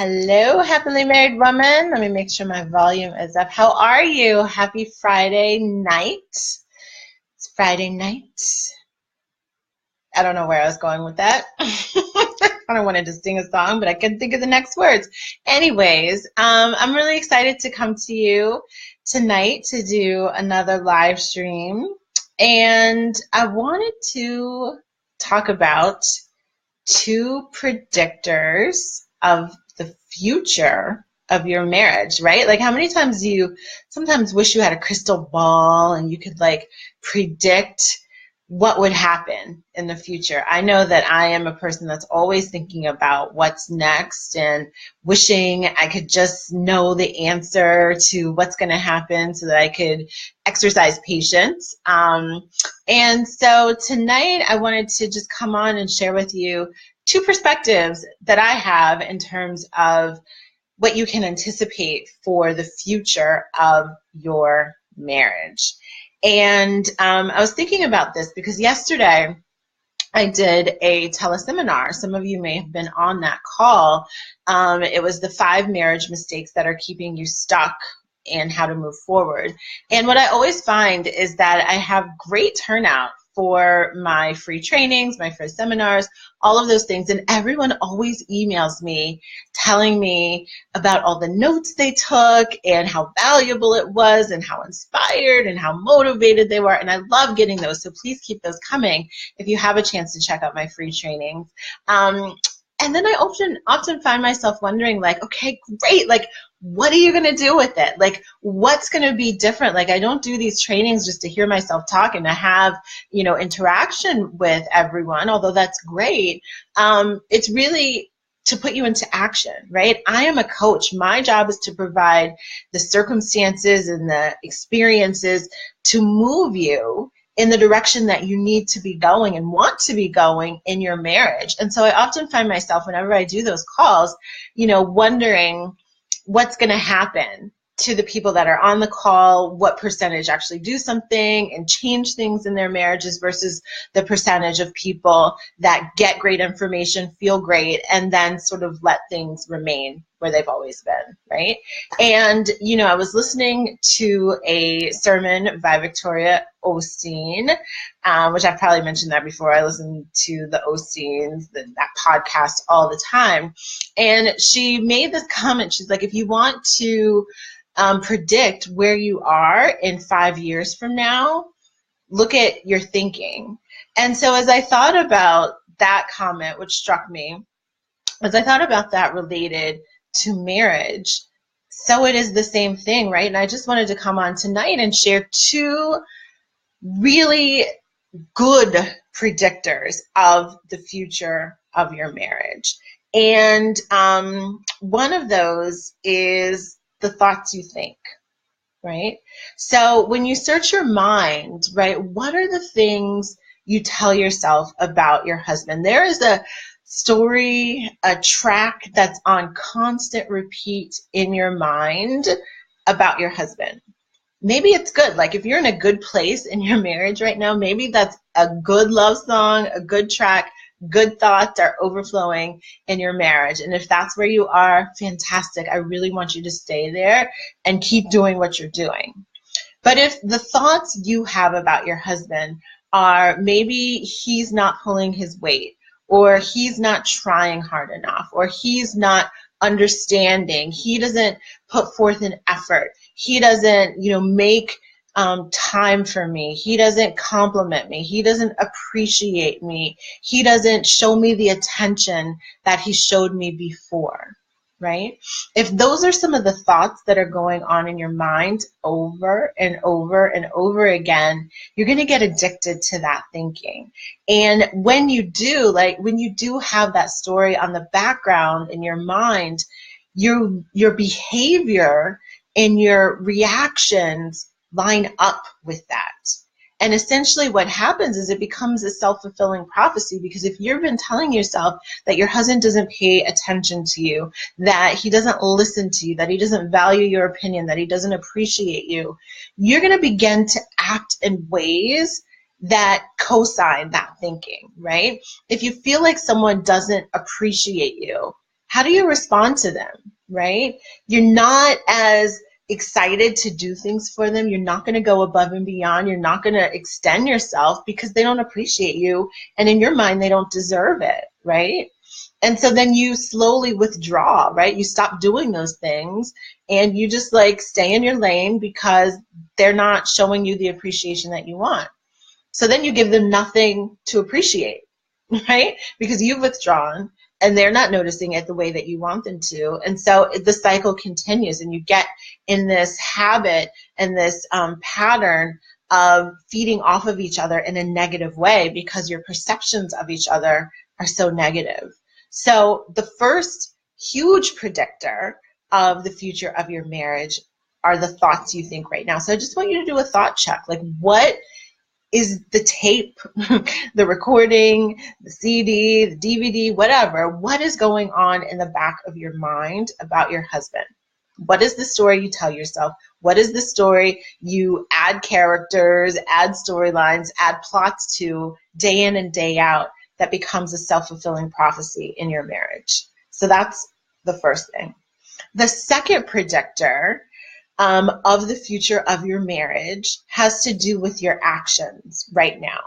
Hello, happily married woman. Let me make sure my volume is up. How are you? Happy Friday night. It's Friday night. I don't know where I was going with that. I don't want to sing a song, but I couldn't think of the next words. Anyways, I'm really excited to come to you tonight to do another live stream. And I wanted to talk about two predictors of the future of your marriage, right? Like, how many times do you sometimes wish you had a crystal ball and you could like predict what would happen in the future? I know that I am a person that's always thinking about what's next and wishing I could just know the answer to what's going to happen so that I could exercise patience. And so tonight I wanted to just come on and share with you two perspectives that I have in terms of what you can anticipate for the future of your marriage. And I was thinking about this because yesterday I did a teleseminar. Some of you may have been on that call. It was the 5 marriage mistakes that are keeping you stuck and how to move forward. And what I always find is that I have great turnout for my free trainings, my free seminars, all of those things. And everyone always emails me telling me about all the notes they took and how valuable it was and how inspired and how motivated they were. And I love getting those. So please keep those coming if you have a chance to check out my free trainings. And then I often find myself wondering, like, okay, great, like, what are you going to do with it? Like, what's going to be different? Like, I don't do these trainings just to hear myself talk and to have, interaction with everyone, although that's great. It's really to put you into action, right? I am a coach. My job is to provide the circumstances and the experiences to move you in the direction that you need to be going and want to be going in your marriage. And so I often find myself, whenever I do those calls, wondering what's going to happen to the people that are on the call, what percentage actually do something and change things in their marriages versus the percentage of people that get great information, feel great, and then sort of let things remain where they've always been, right? And, I was listening to a sermon by Victoria Osteen, which I've probably mentioned that before. I listen to the Osteens, that podcast all the time. And she made this comment. She's like, if you want to predict where you are in 5 years from now, look at your thinking. And so as I thought about that comment, which struck me, as I thought about that related to marriage, so it is the same thing, right? And I just wanted to come on tonight and share two really good predictors of the future of your marriage. And one of those is the thoughts you think, right? So when you search your mind, right, what are the things you tell yourself about your husband? There is a story, a track that's on constant repeat in your mind about your husband. Maybe it's good. Like, if you're in a good place in your marriage right now, maybe that's a good love song, a good track. Good thoughts are overflowing in your marriage. And if that's where you are, fantastic. I really want you to stay there and keep doing what you're doing. But if the thoughts you have about your husband are maybe he's not pulling his weight, or he's not trying hard enough, or he's not understanding, he doesn't put forth an effort, he doesn't, make time for me, he doesn't compliment me, he doesn't appreciate me, he doesn't show me the attention that he showed me before, right? If those are some of the thoughts that are going on in your mind over and over and over again, you're going to get addicted to that thinking. And when you do, when you do have that story on the background in your mind, your behavior and your reactions line up with that. And essentially what happens is it becomes a self-fulfilling prophecy, because if you've been telling yourself that your husband doesn't pay attention to you, that he doesn't listen to you, that he doesn't value your opinion, that he doesn't appreciate you, you're going to begin to act in ways that co-sign that thinking, right? If you feel like someone doesn't appreciate you, how do you respond to them, right? You're not as excited to do things for them. You're not going to go above and beyond. You're not going to extend yourself because they don't appreciate you. And in your mind, they don't deserve it, right? And so then you slowly withdraw, right? You stop doing those things and you just like stay in your lane because they're not showing you the appreciation that you want. So then you give them nothing to appreciate, right? Because you've withdrawn and they're not noticing it the way that you want them to. And so the cycle continues and you get in this habit and this pattern of feeding off of each other in a negative way because your perceptions of each other are so negative. So the first huge predictor of the future of your marriage are the thoughts you think right now. So I just want you to do a thought check. Like, what is the tape, the recording, the CD, the DVD, whatever, what is going on in the back of your mind about your husband? What is the story you tell yourself? What is the story you add characters, add storylines, add plots to day in and day out that becomes a self-fulfilling prophecy in your marriage? So that's the first thing. The second predictor of the future of your marriage has to do with your actions right now.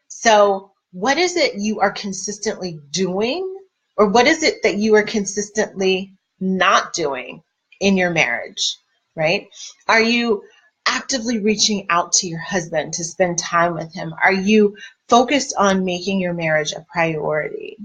So what is it you are consistently doing, or what is it that you are consistently not doing in your marriage, right? Are you actively reaching out to your husband to spend time with him? Are you focused on making your marriage a priority?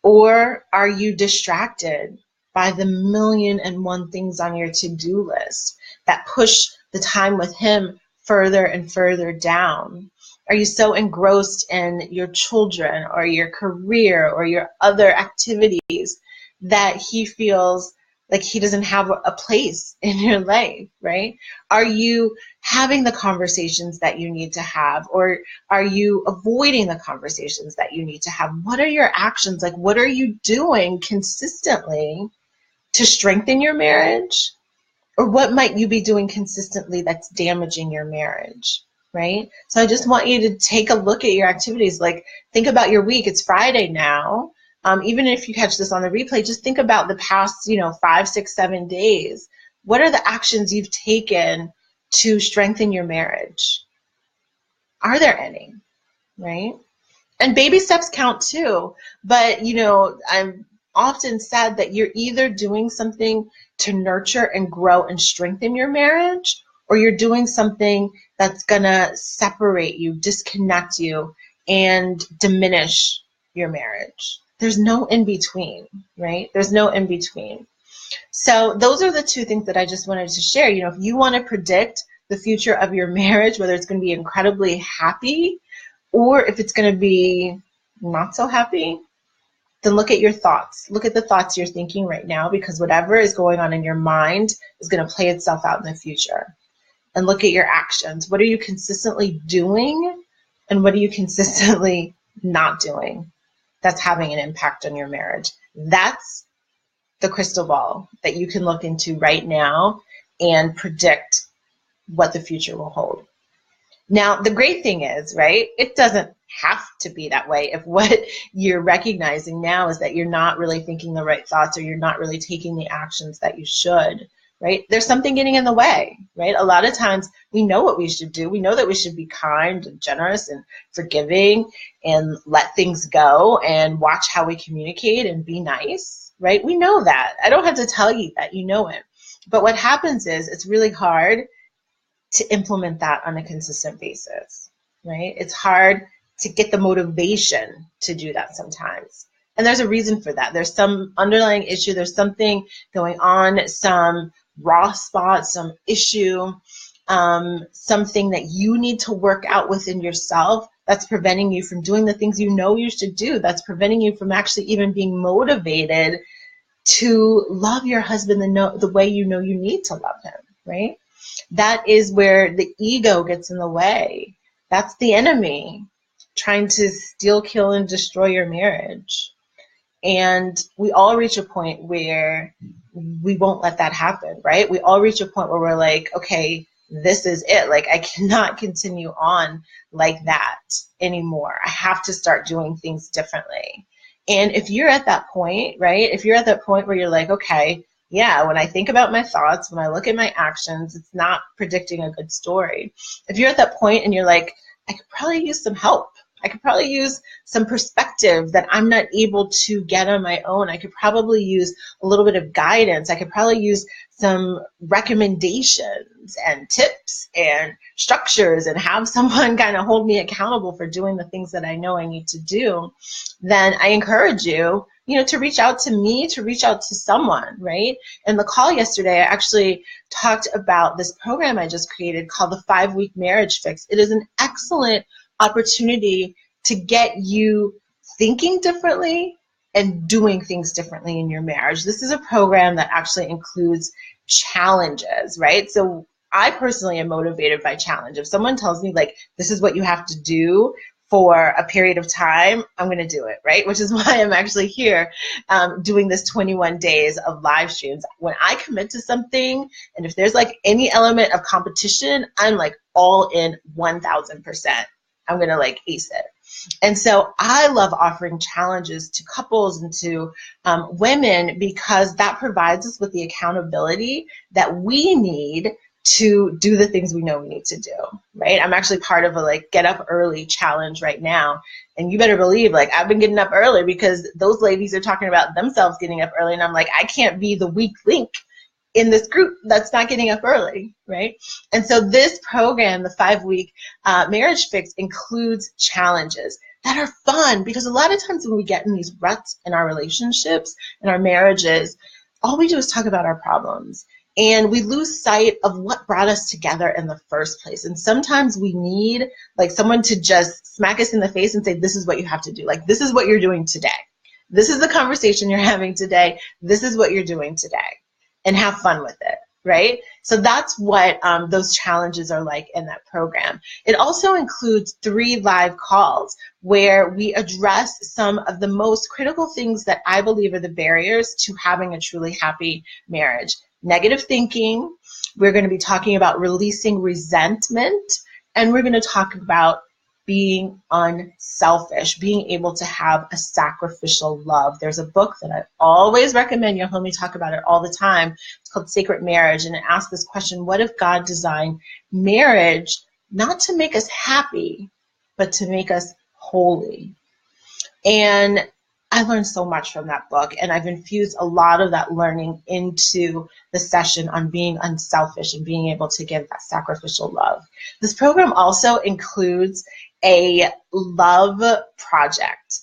Or are you distracted by the 1,000,001 things on your to-do list that push the time with him further and further down? Are you so engrossed in your children or your career or your other activities that he feels like he doesn't have a place in your life, right? Are you having the conversations that you need to have, or are you avoiding the conversations that you need to have? What are your actions? Like, what are you doing consistently to strengthen your marriage? Or what might you be doing consistently that's damaging your marriage, right? So I just want you to take a look at your activities. Like, think about your week. It's Friday now. Even if you catch this on the replay, just think about the past, 5, 6, 7 days. What are the actions you've taken to strengthen your marriage? Are there any, right? And baby steps count too. But, I'm often said that you're either doing something to nurture and grow and strengthen your marriage, or you're doing something that's going to separate you, disconnect you, and diminish your marriage. There's no in between, right? There's no in between. So those are the two things that I just wanted to share. If you want to predict the future of your marriage, whether it's going to be incredibly happy or if it's going to be not so happy, then look at your thoughts. Look at the thoughts you're thinking right now, because whatever is going on in your mind is going to play itself out in the future. And look at your actions. What are you consistently doing, and what are you consistently not doing that's having an impact on your marriage? That's the crystal ball that you can look into right now and predict what the future will hold. Now, the great thing is, right, it doesn't have to be that way if what you're recognizing now is that you're not really thinking the right thoughts, or you're not really taking the actions that you should, right? There's something getting in the way, right? A lot of times we know what we should do. We know that we should be kind and generous and forgiving and let things go and watch how we communicate and be nice, right? We know that. I don't have to tell you that, you know it. But what happens is it's really hard to implement that on a consistent basis, right? It's hard to get the motivation to do that sometimes. And there's a reason for that. There's some underlying issue. There's something going on, some raw spot, some issue, something that you need to work out within yourself that's preventing you from doing the things you know you should do, that's preventing you from actually even being motivated to love your husband the way you know you need to love him, right? That is where the ego gets in the way. That's the enemy trying to steal, kill, and destroy your marriage. And we all reach a point where we won't let that happen, right? We all reach a point where we're like, okay, this is it. Like, I cannot continue on like that anymore. I have to start doing things differently. And if you're at that point, right, if you're at that point where you're like, okay, yeah, when I think about my thoughts, when I look at my actions, it's not predicting a good story. If you're at that point and you're like, I could probably use some help. I could probably use some perspective that I'm not able to get on my own. I could probably use a little bit of guidance. I could probably use some recommendations and tips and structures and have someone kind of hold me accountable for doing the things that I know I need to do. Then I encourage you, to reach out to me, to reach out to someone, right? In the call yesterday, I actually talked about this program I just created called the 5-Week Marriage Fix. It is an excellent opportunity to get you thinking differently and doing things differently in your marriage. This is a program that actually includes challenges, right? So I personally am motivated by challenge. If someone tells me like, this is what you have to do for a period of time, I'm going to do it, right? Which is why I'm actually here doing this 21 days of live streams. When I commit to something, and if there's like any element of competition, I'm like all in 1000%. I'm going to like ace it. And so I love offering challenges to couples and to women because that provides us with the accountability that we need to do the things we know we need to do, right? I'm actually part of a like get up early challenge right now. And you better believe like I've been getting up early because those ladies are talking about themselves getting up early. And I'm like, I can't be the weak link in this group that's not getting up early, right? And so this program, the 5-Week Marriage Fix, includes challenges that are fun because a lot of times when we get in these ruts in our relationships and our marriages, all we do is talk about our problems. And we lose sight of what brought us together in the first place. And sometimes we need like someone to just smack us in the face and say, this is what you have to do. Like, this is what you're doing today. This is the conversation you're having today. This is what you're doing today. And have fun with it, right? So that's what those challenges are like in that program. It also includes 3 live calls where we address some of the most critical things that I believe are the barriers to having a truly happy marriage. Negative thinking, we're going to be talking about releasing resentment, and we're going to talk about being unselfish, being able to have a sacrificial love. There's a book that I always recommend. You'll hear me talk about it all the time. It's called Sacred Marriage, and it asks this question: what if God designed marriage not to make us happy, but to make us holy? And I learned so much from that book, and I've infused a lot of that learning into the session on being unselfish and being able to give that sacrificial love. This program also includes a love project.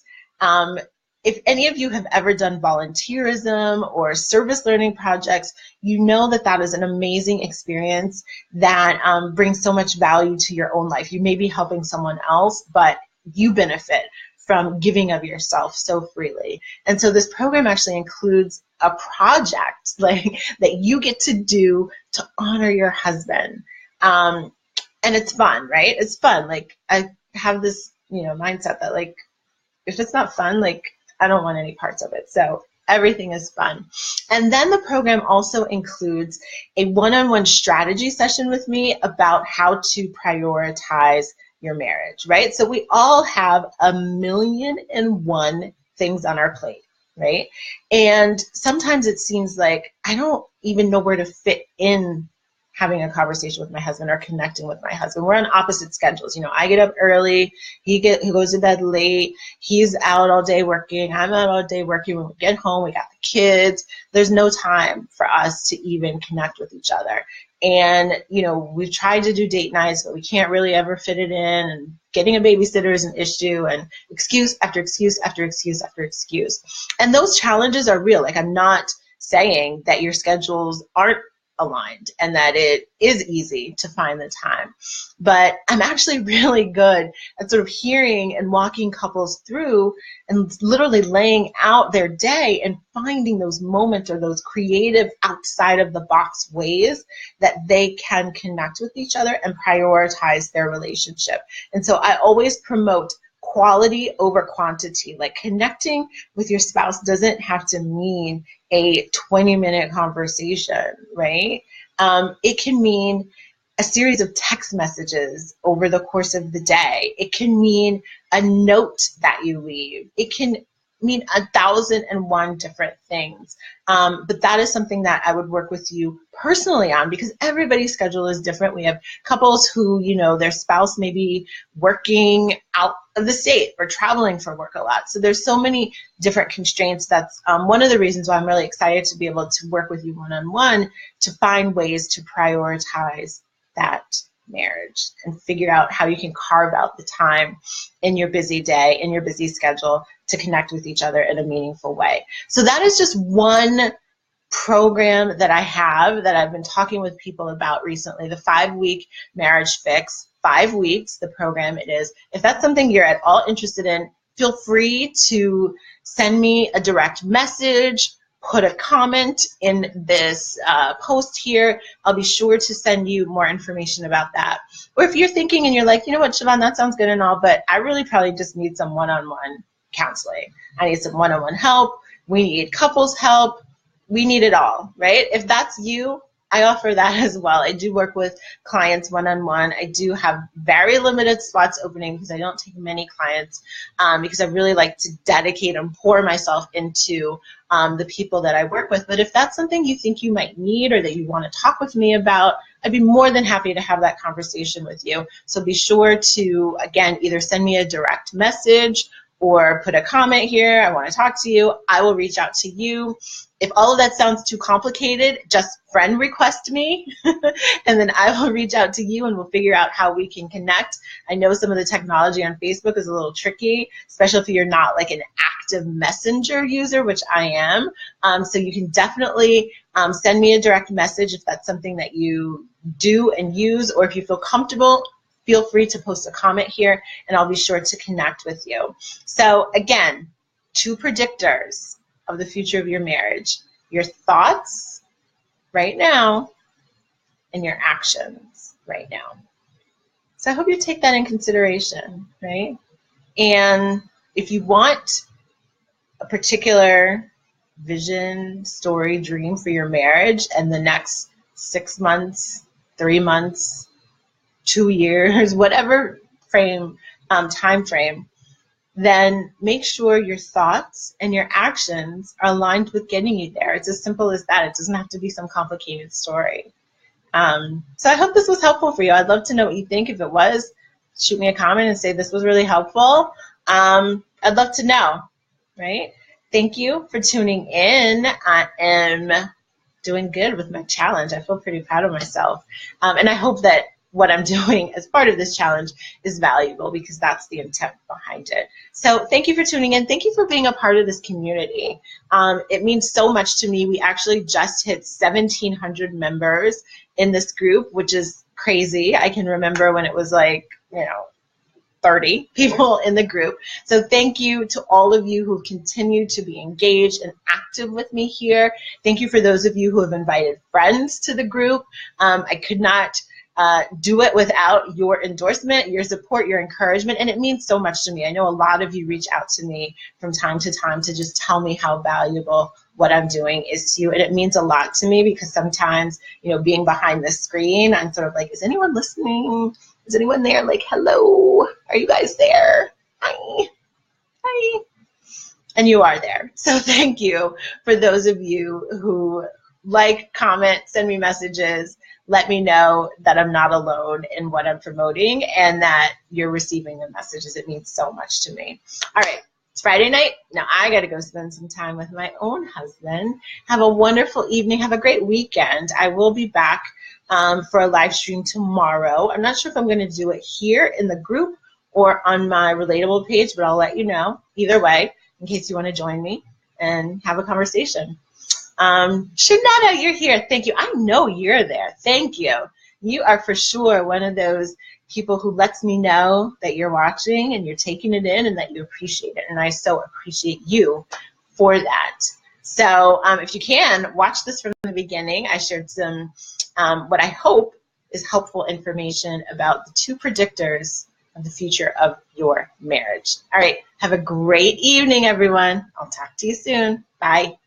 If any of you have ever done volunteerism or service learning projects, you know that that is an amazing experience that brings so much value to your own life. You may be helping someone else, but you benefit from giving of yourself so freely. And so this program actually includes a project like that you get to do to honor your husband. And it's fun, right? It's fun. Like I have this, mindset that like, if it's not fun, like I don't want any parts of it. So everything is fun. And then the program also includes a one-on-one strategy session with me about how to prioritize your marriage, right? So we all have 1,000,001 things on our plate, right? And sometimes it seems like I don't even know where to fit in having a conversation with my husband or connecting with my husband. We're on opposite schedules. I get up early, he goes to bed late, he's out all day working, I'm out all day working. When we get home, we got the kids. There's no time for us to even connect with each other. And, we've tried to do date nights, but we can't really ever fit it in. And getting a babysitter is an issue, and excuse after excuse after excuse after excuse. And those challenges are real. Like, I'm not saying that your schedules aren't aligned and that it is easy to find the time. But I'm actually really good at sort of hearing and walking couples through and literally laying out their day and finding those moments or those creative outside of the box ways that they can connect with each other and prioritize their relationship. And so I always promote quality over quantity. Like, connecting with your spouse doesn't have to mean a 20-minute conversation, right? It can mean a series of text messages over the course of the day. It can mean a note that you leave. It can mean 1,001 different things. But that is something that I would work with you personally on, because everybody's schedule is different. We have couples who, you know, their spouse may be working out of the state or traveling for work a lot. So there's so many different constraints. That's one of the reasons why I'm really excited to be able to work with you one-on-one to find ways to prioritize that marriage and figure out how you can carve out the time in your busy day, in your busy schedule, to connect with each other in a meaningful way. So that is just one program that I have that I've been talking with people about recently, the 5-week marriage fix. 5 weeks, the program it is. If that's something you're at all interested in, feel free to send me a direct message, put a comment in this post here. I'll be sure to send you more information about that. Or if you're thinking and you're like, you know what, Siobhan, that sounds good and all, but I really probably just need some one-on-one counseling. I need some one-on-one help. We need couples help. We need it all, right? If that's you, I offer that as well. I do work with clients one-on-one. I do have very limited slots opening because I don't take many clients because I really like to dedicate and pour myself into the people that I work with. But if that's something you think you might need or that you want to talk with me about, I'd be more than happy to have that conversation with you. So be sure to, again, either send me a direct message or put a comment here. I want to talk to you. I will reach out to you. If all of that sounds too complicated, just friend request me, and then I will reach out to you and we'll figure out how we can connect. I know some of the technology on Facebook is a little tricky, especially if you're not like an active messenger user, which I am. So you can definitely send me a direct message if that's something that you do and use, or if you feel comfortable, feel free to post a comment here and I'll be sure to connect with you. So again, 2 predictors of the future of your marriage: your thoughts right now and your actions right now. So I hope you take that in consideration, right? And if you want a particular vision, story, dream for your marriage and the next 6 months, 3 months, 2 years, whatever time frame, then make sure your thoughts and your actions are aligned with getting you there. It's as simple as that. It doesn't have to be some complicated story. So I hope this was helpful for you. I'd love to know what you think. If it was, shoot me a comment and say this was really helpful. I'd love to know, right? Thank you for tuning in. I am doing good with my challenge. I feel pretty proud of myself. And I hope that what I'm doing as part of this challenge is valuable, because that's the intent behind it. So thank you for tuning in. Thank you for being a part of this community. It means so much to me. We actually just hit 1,700 members in this group, which is crazy. I can remember when it was like, 30 people in the group. So thank you to all of you who continue to be engaged and active with me here. Thank you for those of you who have invited friends to the group. I could not do it without your endorsement, your support, your encouragement, and it means so much to me. I know a lot of you reach out to me from time to time to just tell me how valuable what I'm doing is to you, and it means a lot to me, because sometimes, being behind the screen, I'm sort of like, is anyone listening? Is anyone there? Like, hello, are you guys there? Hi. Hi. And you are there. So thank you for those of you who like, comment, send me messages. Let me know that I'm not alone in what I'm promoting and that you're receiving the messages. It means so much to me. All right, it's Friday night. Now I got to go spend some time with my own husband. Have a wonderful evening. Have a great weekend. I will be back for a live stream tomorrow. I'm not sure if I'm going to do it here in the group or on my Relatable page, but I'll let you know either way in case you want to join me and have a conversation. Shanetta, you're here. Thank you. I know you're there. Thank you. You are for sure one of those people who lets me know that you're watching and you're taking it in and that you appreciate it. And I so appreciate you for that. So if you can, watch this from the beginning. I shared some what I hope is helpful information about the 2 predictors of the future of your marriage. All right. Have a great evening, everyone. I'll talk to you soon. Bye.